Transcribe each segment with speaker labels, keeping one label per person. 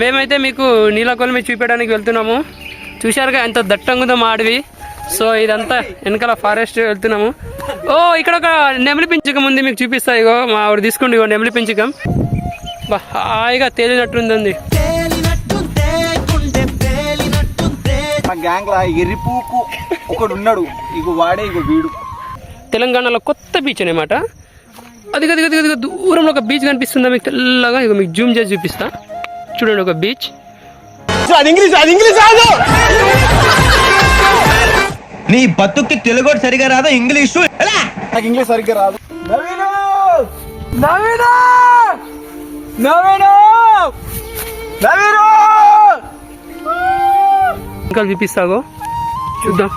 Speaker 1: మేమైతే మీకు నీలకొలిమి చూపించడానికి వెళ్తున్నాము. చూశారుగా ఎంత దట్టంగా ఉందో మా అడవి. సో ఇదంతా వెనకాల ఫారెస్ట్ వెళ్తున్నాము. ఓ ఇక్కడ ఒక నెమలి పించకం ఉంది, మీకు చూపిస్తా. ఇగో మా ఆవిడ తీసుకోండి, ఇగో నెమలి పించకం. హాయిగా తేలినట్టుంది.
Speaker 2: మా గ్యాంగ్ లా ఎర్రిపూకు ఒకడు ఉన్నాడు, ఇగో వాడే ఇగో వీడు.
Speaker 1: తెలంగాణలో కొత్త బీచ్ అనమాట. అది దూరంలో ఒక బీచ్ కనిపిస్తుందా మీకు తెల్లగా? ఇక మీకు జూమ్ చేసి చూపిస్తా, చూడండి ఒక బీచ్.
Speaker 3: నీ బతుక్కి తెలుగు సరిగా రాదా? ఇంగ్లీషు
Speaker 2: నాకు ఇంగ్లీష్ సరిగ్గా రాదు.
Speaker 1: ఇంకా చూపిస్తాగో, చూద్దాం.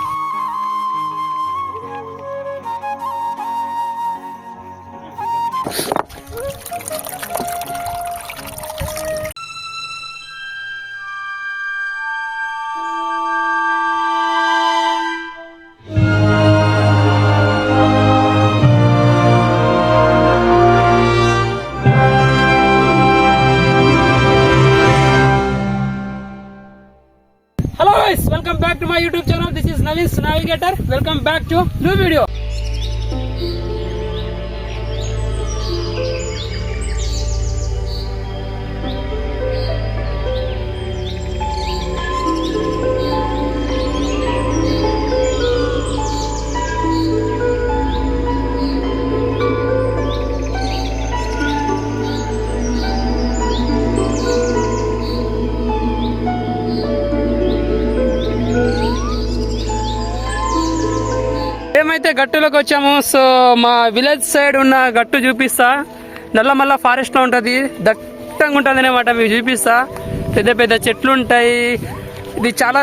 Speaker 1: Hello guys, welcome back to my YouTube channel. This is Navin's Navigator. Welcome back to new video. మేమైతే గట్టులోకి వచ్చాము. సో మా విలేజ్ సైడ్ ఉన్న గట్టు చూపిస్తా. నల్లమల్ల ఫారెస్ట్లో ఉంటుంది, దట్టంగా ఉంటుంది అనమాట. మీకు చూపిస్తా. పెద్ద పెద్ద చెట్లు ఉంటాయి. ఇది చాలా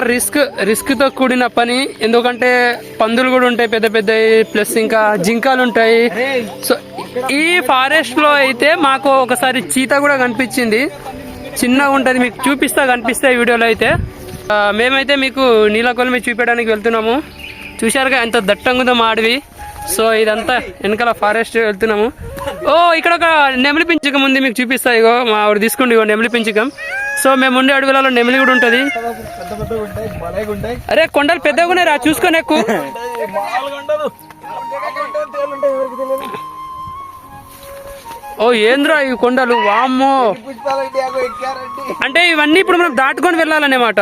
Speaker 1: రిస్క్తో కూడిన పని, ఎందుకంటే పందులు కూడా ఉంటాయి పెద్ద పెద్దవి, ప్లస్ ఇంకా జింకలు ఉంటాయి. సో ఈ ఫారెస్ట్లో అయితే మాకు ఒకసారి చీత కూడా కనిపించింది, చిన్నగా ఉంటుంది. మీకు చూపిస్తా, కనిపిస్తాయి వీడియోలో అయితే. మేమైతే మీకు నీలకొలిమి చూపించడానికి వెళ్తున్నాము. చూశారుగా ఎంత దట్టంగా ఉందో మా అడవి. సో ఇదంతా వెనకాల ఫారెస్ట్ వెళ్తున్నాము. ఓ ఇక్కడ ఒక నెమలి పించకం ఉంది, మీకు చూపిస్తా. ఇగో మా ఆవిడ తీసుకోండి, ఇగో నెమలి పించకం. సో మేము ఉండే అడవిలలో నెమలి కూడా ఉంటుంది. అరే కొండలు పెద్దగా ఉన్నాయి రా, చూసుకొని ఎక్కువ. ఓ ఏంద్రా ఈ కొండలు, వామ్మో. అంటే ఇవన్నీ ఇప్పుడు మనం దాటుకొని వెళ్ళాలన్నమాట.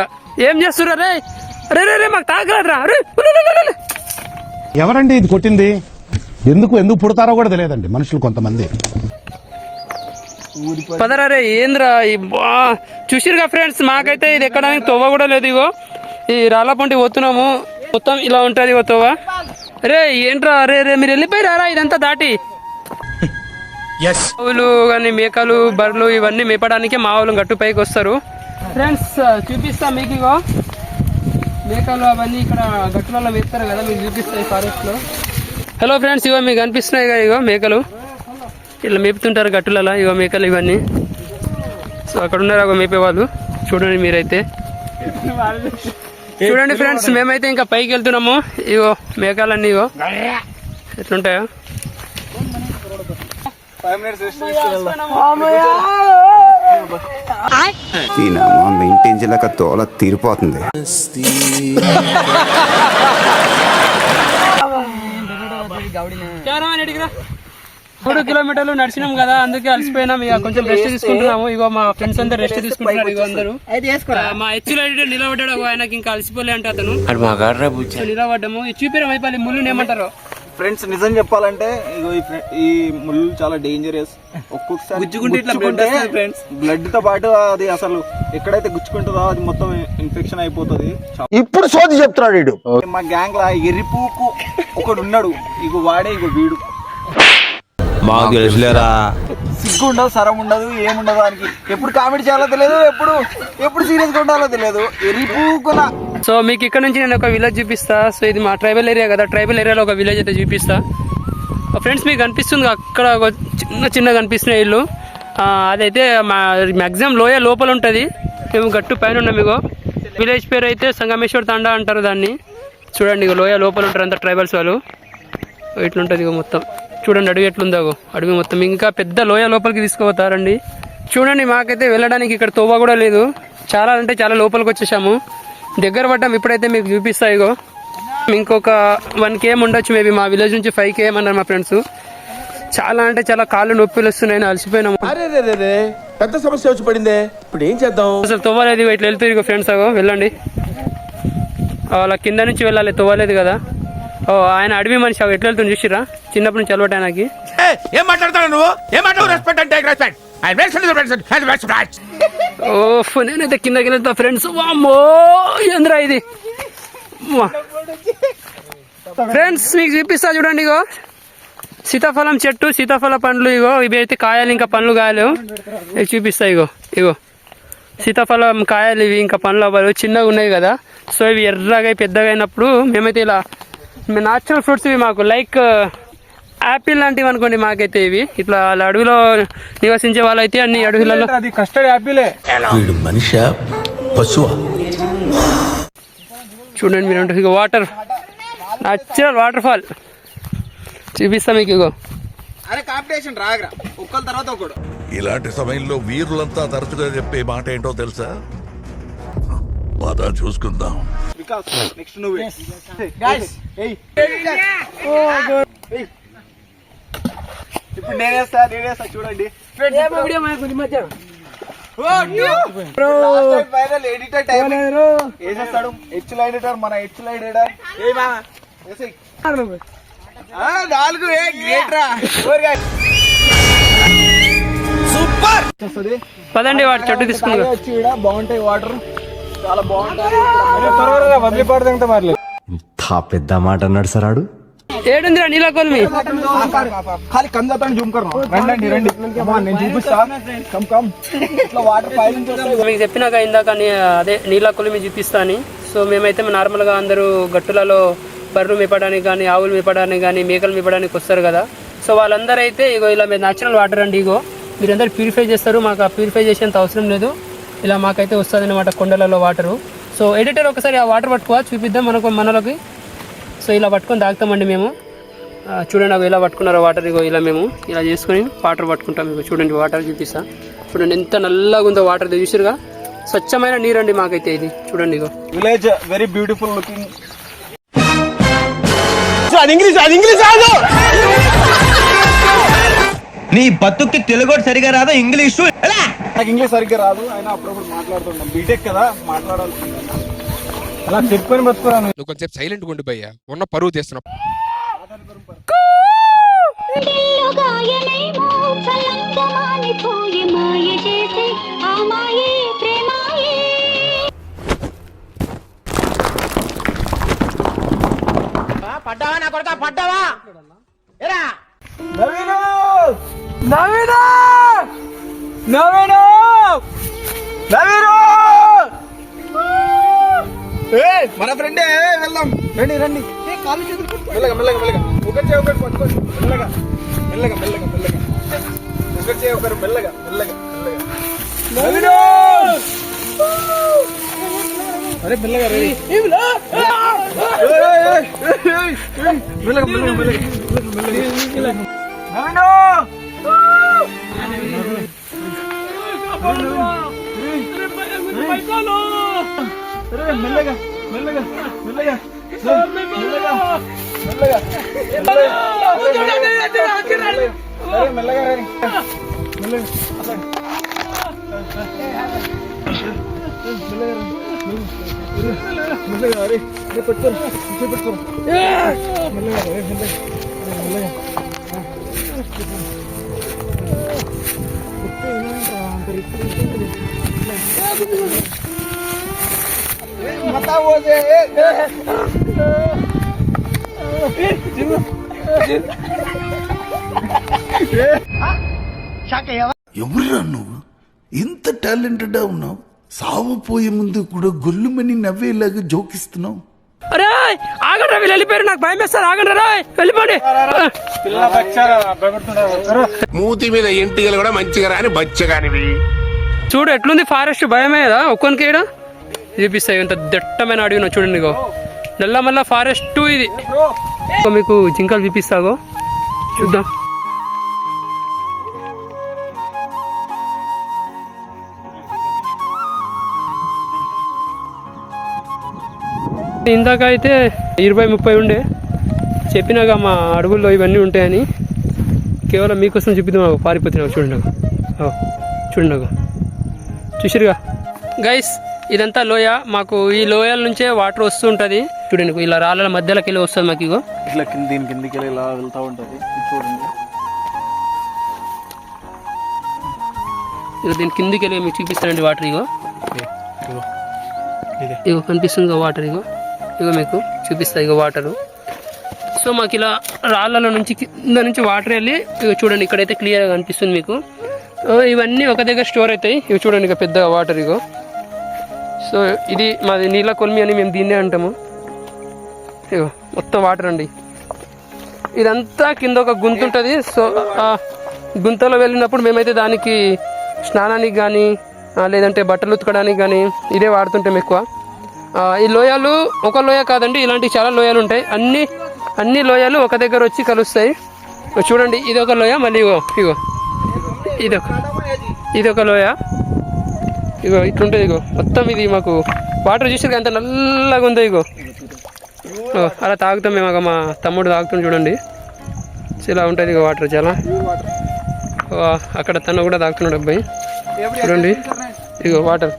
Speaker 1: ఏం చేస్తున్నారు? రే రే రే మాకు తాగలరా.
Speaker 4: ఎవరండి ఇది కొట్టింది? ఎందుకు పుడతారో కూడా తెలియదండి మనుషులు కొంతమంది.
Speaker 1: పదరా రే ఏంద్రా. చూసిరుగా ఫ్రెండ్స్, మాకైతే ఇది ఎక్కడానికి తొవ్వ కూడా లేదు. ఇగో ఈ రాళ్ళపంటి పోతున్నాము, మొత్తం ఇలా ఉంటుంది ఇగో తొవ్వ. రే ఏంట్రా, రే రే మీరు వెళ్ళిపోయారా ఇదంతా దాటి? ఆవులు కానీ మేకలు బర్రెలు ఇవన్నీ మేపడానికి మా వాళ్ళు గట్టు పైకి వస్తారు. ఫ్రెండ్స్ చూపిస్తా మీకు. ఇగో మేకలు అవన్నీ ఇక్కడ గట్టులలో మేపుతారు కదా, మీకు చూపిస్తాయి ఫారెస్ట్ లో. హలో ఫ్రెండ్స్, ఇగో మీకు కనిపిస్తున్నాయి కదా, ఇగో మేకలు ఇట్లా మేపుతుంటారు గట్టులలో. ఇగో మేకలు ఇవన్నీ. సో అక్కడ ఉన్నారు అగో మేపేవాళ్ళు, చూడండి మీరైతే. చూడండి ఫ్రెండ్స్, మేమైతే ఇంకా పైకి వెళ్తున్నాము. ఇగో మేకలన్నీ ఇగో ఎట్లుంటాయో.
Speaker 5: మెయింటైన్ చేయలేక తోల తీరిపోతుంది.
Speaker 1: 3 కిలోమీటర్లు నడిచినాం కదా, అందుకే అలసిపోయినాం. ఇక కొంచెం రెస్ట్ తీసుకుంటున్నాము. ఇగో మా ఫ్రెండ్స్ అందరు రెస్ట్ తీసుకుంటున్నారు. ఇగో అందరూ మా హెచ్చులో నిలబడ్డాడు, ఆయనకి ఇంకా అలసిపోలే అంటే అతను నిలబడ్డాము. ఈ చూపిరం అయిపోయి ముళ్ళు ఏమంటారు
Speaker 2: ఫ్రెండ్స్? నిజం చెప్పాలంటే ఈ ముళ్ళు చాలా డేంజరస్. ఒక్కొక్కసారి గుచ్చుకుంటే బ్లడ్ తో పాటు అది అసలు ఎక్కడైతే గుచ్చుకుంటుందో అది మొత్తం ఇన్ఫెక్షన్ అయిపోతుంది.
Speaker 3: ఇప్పుడు సోది చెప్తున్నాడు.
Speaker 2: మా గ్యాంగ్ లా ఎర్రిపూకు ఒకడు ఉన్నాడు, ఇగో వాడే ఇగో వీడు.
Speaker 3: మాకు తెలుసులేరా,
Speaker 2: సిగ్గు ఉండదు, సరం ఉండదు, ఏముండదు. దానికి ఎప్పుడు కామెడీ చేయాలో తెలియదు, ఎప్పుడు సీరియస్ గా ఉండాలో తెలియదు. ఎర్రిపూకున.
Speaker 1: సో మీకు ఇక్కడ నుంచి నేను ఒక విలేజ్ చూపిస్తా. సో ఇది మా ట్రైబల్ ఏరియా కదా, ట్రైబల్ ఏరియాలో ఒక విలేజ్ అయితే చూపిస్తా. ఫ్రెండ్స్ మీకు కనిపిస్తుంది అక్కడ ఒక చిన్న కనిపిస్తున్న ఇల్లు, అదైతే మా మ్యాక్సిమం లోయ లోపల ఉంటుంది. మేము గట్టు పైన ఉన్నాం. ఇగో విలేజ్ పేరు అయితే సంగమేశ్వర్ తాండా అంటారు దాన్ని. చూడండి ఇగో లోయ లోపల ఉంటారు అంతా ట్రైబల్స్ వాళ్ళు. ఇట్లుంటుంది ఇగో మొత్తం. చూడండి అడవి ఎట్లుందో, అడవి మొత్తం ఇంకా పెద్ద లోయ లోపలికి తీసుకుపోతారండి. చూడండి మాకైతే వెళ్ళడానికి ఇక్కడ తోవ కూడా లేదు, చాలా అంటే చాలా లోపలికి వచ్చేసాము, దగ్గర పడ్డాం. ఇప్పుడైతే మీకు చూపిస్తా. ఇగో ఇంకొక 1 km ఉండొచ్చు మేబీ, మా విలేజ్ నుంచి 5 km అన్నారు మా ఫ్రెండ్స్. చాలా అంటే చాలా కాళ్ళు నొప్పిలు వస్తున్నాయి, అలసిపోయినాము.
Speaker 6: పెద్ద సమస్య వచ్చి పడిందే, ఇప్పుడు ఏం చేద్దాం?
Speaker 1: అసలు తోవలేదు, ఇట్లా వెళ్తారు ఇక ఫ్రెండ్స్. అగో వెళ్ళండి, అలా కింద నుంచి వెళ్ళాలి, తోవలేదు కదా. ఓ ఆయన అడవి మనిషి, అవి ఎట్లా వెళ్తుంది చూసిరా, చిన్నప్పటి నుంచి అలవాటు ఆయనకి.
Speaker 6: ఏం మాట్లాడతాడు నువ్వు? ఏం మాట్లాడు? రెస్పెక్ట్ అంటే రెస్పెక్ట్.
Speaker 1: ఓ నేనైతే కిందకి వెళ్తా ఫ్రెండ్స్. వామ్మో ఏంద్రా ఇది ఫ్రెండ్స్, మీకు చూపిస్తా చూడండి. ఇగో సీతాఫలం చెట్టు, సీతాఫల పండ్లు. ఇగో ఇవి అయితే కాయలు, ఇంకా పండ్లు కాయలు. ఇవి చూపిస్తా. ఇగో ఇగో సీతాఫలం కాయలు, ఇవి ఇంకా పండ్లు అవ్వాలి, చిన్నగా ఉన్నాయి కదా. సో ఇవి ఎర్రగా పెద్దగా అయినప్పుడు మేమైతే ఇలా న్యాచురల్ ఫ్రూట్స్, ఇవి మాకు లైక్ యాపిల్ లాంటివి అనుకోండి. మాకైతే ఇవి ఇట్లా అడవిలో నివసించే వాళ్ళైతే అన్ని అడవులలో
Speaker 2: అది కస్టర్డ్ యాపిలే.
Speaker 6: వీడు మనిషి పశువా?
Speaker 1: చూడండి మీరు, ఇక వాటర్, న్యాచురల్ వాటర్ ఫాల్ చూపిస్తా మీకు. ఇగో
Speaker 2: అరే కాంపిటీషన్ రాగరా, ఒక్కల తర్వాత ఒకడు.
Speaker 7: ఇలాంటి సమయంలో వీరులంతా తరచుగా చెప్పే మాట ఏంటో తెలుసా? పద చూసుకుందాం.
Speaker 2: వికాస్ నెక్స్ట్ నువ్వే. ఇప్పుడు నేనేస్తా చూడండి. ఎడిటర్ టైం వేసేస్తాడు. హెచ్చుల ఎడిటర్, మన హెచ్చుల ఎడిటర్ 4 సూపర్
Speaker 1: పదండి వాటి చెట్టు తీసుకుని
Speaker 2: వచ్చి బాగుంటాయి, వాటర్ చాలా బాగుంటాయి. వదిలిపడదంతా పర్లేదు.
Speaker 3: పెద్ద మాట అన్నాడు సార్ ఆడు.
Speaker 1: ఏడుందిరా నీలా కొలిమి?
Speaker 2: ఖాళీ కమ్ జాతాను జూమ్ కర్. రండి నేను చూపిస్తా. కమ్ ఇట్లా వాటర్ పైన
Speaker 1: మీకు చెప్పినాక ఇందాక అదే నీలా కొలిమి చూపిస్తా అని. సో మేమైతే నార్మల్గా అందరూ గట్టులలో బర్రెలు మేపడానికి కానీ, ఆవులు మేపడానికి కానీ, మేకలు మేపడానికి వస్తారు కదా. సో వాళ్ళందరూ అయితే ఇగో ఇలా మీరు న్యాచురల్ వాటర్ అండి. ఇగో మీరందరూ ప్యూరిఫై చేస్తారు, మాకు ప్యూరిఫై చేసేంత అవసరం లేదు. ఇలా మాకైతే వస్తుంది అనమాట కొండలలో వాటరు. సో ఎడిటర్ ఒకసారి ఆ వాటర్ పట్టుకోవా, చూపిద్దాం మనలోకి. సో ఇలా పట్టుకొని తాగుతామండి మేము. చూడండి అవి ఎలా పట్టుకున్నారో వాటర్. ఇగో ఇలా మేము ఇలా చేసుకొని వాటర్ పట్టుకుంటాం. ఇగో చూడండి వాటర్ చూపిస్తా. చూడండి ఎంత నల్లగా ఉందో వాటర్, చూసిరుగా, స్వచ్ఛమైన నీరండి మాకైతే ఇది. చూడండి ఇగో
Speaker 2: విలేజ్ వెరీ బ్యూటిఫుల్ లుకింగ్.
Speaker 3: నీ బతుక్కి తెలుగు సరిగా రాదా ఇంగ్లీషు?
Speaker 2: నాకు ఇంగ్లీష్ సరిగ్గా రాదు, అయినా అప్పుడప్పుడు మాట్లాడుతుంటాం. బీటెక్ కదా, మాట్లాడాల్సిందే. అలా చెప్పుకొని బతుకున్నాను.
Speaker 8: నువ్వు కొంచెం సైలెంట్ ఉండి భయ్యా, ఉన్న పరువు తీస్తున్నావు.
Speaker 6: పడ్డావా నా కొడుకా, పడ్డావా?
Speaker 2: మన ఫ్రెండే, వెళ్దాం. రండి మెల్లగా ఒకటి పట్టుకోండి. మెల్లగా ఒకరు మెల్లగా అరే మెల్లగా రెడీ.
Speaker 7: ఎవరురా నువ్వు? ఇంత టాలెంటెడ్ ఉన్నావు, సావుపోయే ముందు కూడా గొల్లుమని నవ్వేలాగా జోకిస్తున్నావు.
Speaker 1: అరే ఆగండి, వీళ్ళు వెళ్ళిపోయారు, నాకు భయం వేస్తారు. ఆగండి రా, వెళ్ళిపోండి.
Speaker 8: మూతి మీద ఎంటికలు కూడా మంచిగా రాని బచ్చగానివి.
Speaker 1: చూడు ఎట్లుంది ఫారెస్ట్, భయమే కదా ఒక్కొనికి. చూపిస్తాయి ఇంత దట్టమైన అడవిలో చూడండి. ఇగో నల్లమల్ల ఫారెస్ట్ ఇది. మీకు జింకలు చూపిస్తాగో, చూద్దాం. ఇందాక అయితే 20-30 ఉండే, చెప్పినాక మా అడవుల్లో ఇవన్నీ ఉంటాయని కేవలం మీకోసం చూపిద్దాం. పారిపోతున్నావు చూడండి, చూడండి చూసిరుగా గైస్. ఇదంతా లోయ, మాకు ఈ లోయల నుంచే వాటర్ వస్తూ ఉంటుంది. చూడండి ఇలా రాళ్ళ మధ్యలోకి వెళ్ళి వస్తుంది మాకు. ఇగో
Speaker 2: ఇట్లా దీని కిందికి వెళ్ళి ఇలా వెళ్తూ ఉంటుంది. చూడండి
Speaker 1: ఇగో దీని కిందికి వెళ్ళి మీకు చూపిస్తానండి వాటర్. ఇగో ఇగో కనిపిస్తుంది వాటర్. ఇగో మీకు చూపిస్తా ఇగో వాటరు. సో మాకు ఇలా రాళ్ళలో నుంచి కింద నుంచి వాటర్ వెళ్ళి ఇగో చూడండి ఇక్కడైతే క్లియర్గా కనిపిస్తుంది మీకు. ఇవన్నీ ఒక దగ్గర స్టోర్ అవుతాయి. ఇవి చూడండి ఇక పెద్ద వాటర్. ఇగో సో ఇది మాది నీళ్ళ కొలిమి అని మేము దీన్నే అంటాము. ఇగో మొత్తం వాటర్ అండి. ఇదంతా కింద ఒక గుంత ఉంటుంది. సో ఆ గుంతలో వెళ్ళినప్పుడు మేమైతే దానికి స్నానానికి కానీ లేదంటే బట్టలు ఉతకడానికి కానీ ఇదే వాడుతుంటాం ఎక్కువ. ఈ లోయలు ఒక లోయ కాదండి, ఇలాంటి చాలా లోయలు ఉంటాయి. అన్ని లోయలు ఒక దగ్గర వచ్చి కలుస్తాయి. చూడండి ఇది ఒక లోయ, మళ్ళీ ఇగో ఇదొక లోయ. ఇగో ఇట్లుంటుంది. ఇగో మొత్తం ఇది మాకు వాటర్ చూసారు అంత నల్లగా ఉంది. ఇగో అలా తాగుతాం మేము. మా తమ్ముడు తాగుతాం చూడండి, ఇలా ఉంటుంది ఇక వాటర్ చాలా. అక్కడ తను కూడా తాగుతున్నాడు అబ్బాయి చూడండి. ఇగో వాటర్.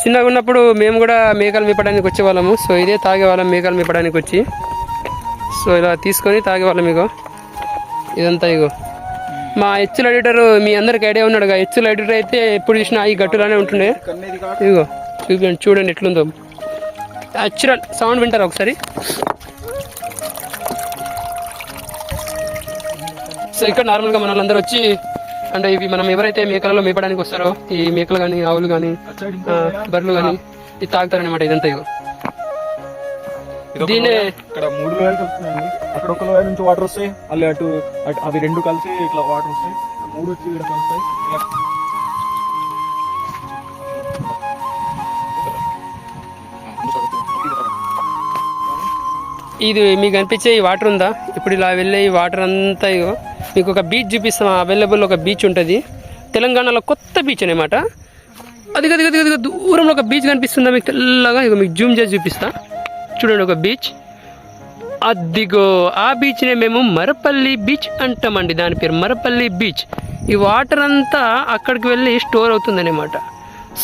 Speaker 1: చిన్నగా ఉన్నప్పుడు మేము కూడా మేకలు మేపడానికి వచ్చేవాళ్ళము. సో ఇదే తాగేవాళ్ళం మేకలు మేపడానికి వచ్చి. సో ఇలా తీసుకొని తాగేవాళ్ళం. ఇగో ఇదంతా ఇగో మా హెచ్చుల ఎడిటర్, మీ అందరికి ఐడియా ఉన్నాడు. హెచ్చుల ఎడిటర్ అయితే ఎప్పుడు చూసినా ఈ గట్టులానే ఉంటుండే. ఇగో చూడండి ఎట్లుందో. న్యాచురల్ సౌండ్ వింటారా ఒకసారి? సో ఇక్కడ నార్మల్గా మన వాళ్ళందరూ వచ్చి అంటే ఇవి మనం ఎవరైతే మేకలలో మేపడానికి వస్తారో ఈ మేకలు కానీ ఆవులు కానీ బర్రెలు కానీ ఇది తాగుతారనమాట. ఇదంతా ఇగో దీనే
Speaker 2: ఇక్కడ 3 లోయలు కలుస్తున్నాయండి. అక్కడ ఒక లోయ నుంచి వాటర్ వస్తాయి, మళ్ళీ అటు అవి 2 కలిసి ఇట్లా వాటర్ వస్తాయి. 3 వచ్చి ఇక్కడ కలుస్తాయి.
Speaker 1: ఇది మీకు అనిపించే ఈ వాటర్ ఉందా? ఇప్పుడు ఇలా వెళ్ళే ఈ వాటర్ అంతా ఇగో మీకు ఒక బీచ్ చూపిస్తాం. అవైలబుల్ ఒక బీచ్ ఉంటుంది తెలంగాణలో, కొత్త బీచ్ అనమాట. అది దూరంలో ఒక బీచ్ కనిపిస్తుందా మీకు తెల్లగా? ఇగో మీకు జూమ్ చేసి చూపిస్తా చూడండి. ఒక బీచ్ అదిగో ఆ బీచ్నే మేము మరపల్లి బీచ్ అంటామండి. దాని పేరు మరపల్లి బీచ్. ఈ వాటర్ అంతా అక్కడికి వెళ్ళి స్టోర్ అవుతుందన్నమాట.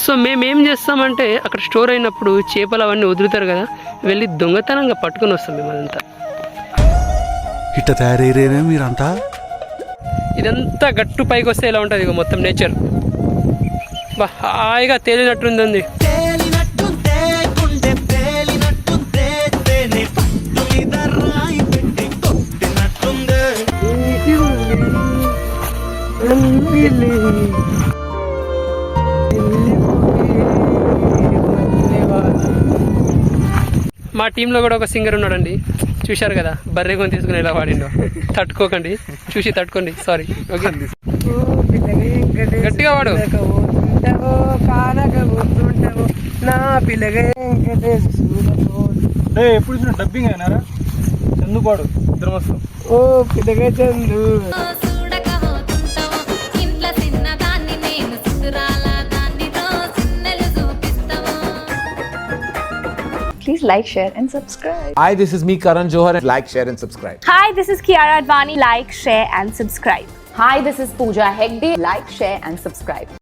Speaker 1: సో మేమేం చేస్తామంటే అక్కడ స్టోర్ అయినప్పుడు చేపలు అవన్నీ వదులుతారు కదా, వెళ్ళి దొంగతనంగా పట్టుకొని వస్తాం మేము. అదంతా
Speaker 7: ఇట్ట తయారయ్యేనే మీరంతా.
Speaker 1: ఇదంతా గట్టు పైకి వస్తే ఇలా ఉంటుంది ఇక మొత్తం నేచర్. హాయిగా తేలినట్టుంది. మా టీంలో కూడా ఒక సింగర్ ఉన్నాడండి, చూశారు కదా, బర్రె కొని తీసుకుని ఎలా వాడిండో. తట్టుకోకండి, చూసి తట్టుకోండి. Sorry, okay. గట్టిగా వాడు.
Speaker 2: ఎప్పుడు చూసిన డబ్బింగ్ అయినారా? చందు పాడు, ఇద్దరం వస్తాం. ఓ పిల్లగా Chandu.
Speaker 9: Please like, share and subscribe.
Speaker 6: Hi, this is me Karan Johar. Like, share and subscribe.
Speaker 9: Hi, this is Kiara Advani. Like, share and subscribe.
Speaker 10: Hi, this is Pooja Hegde. Like, share and subscribe.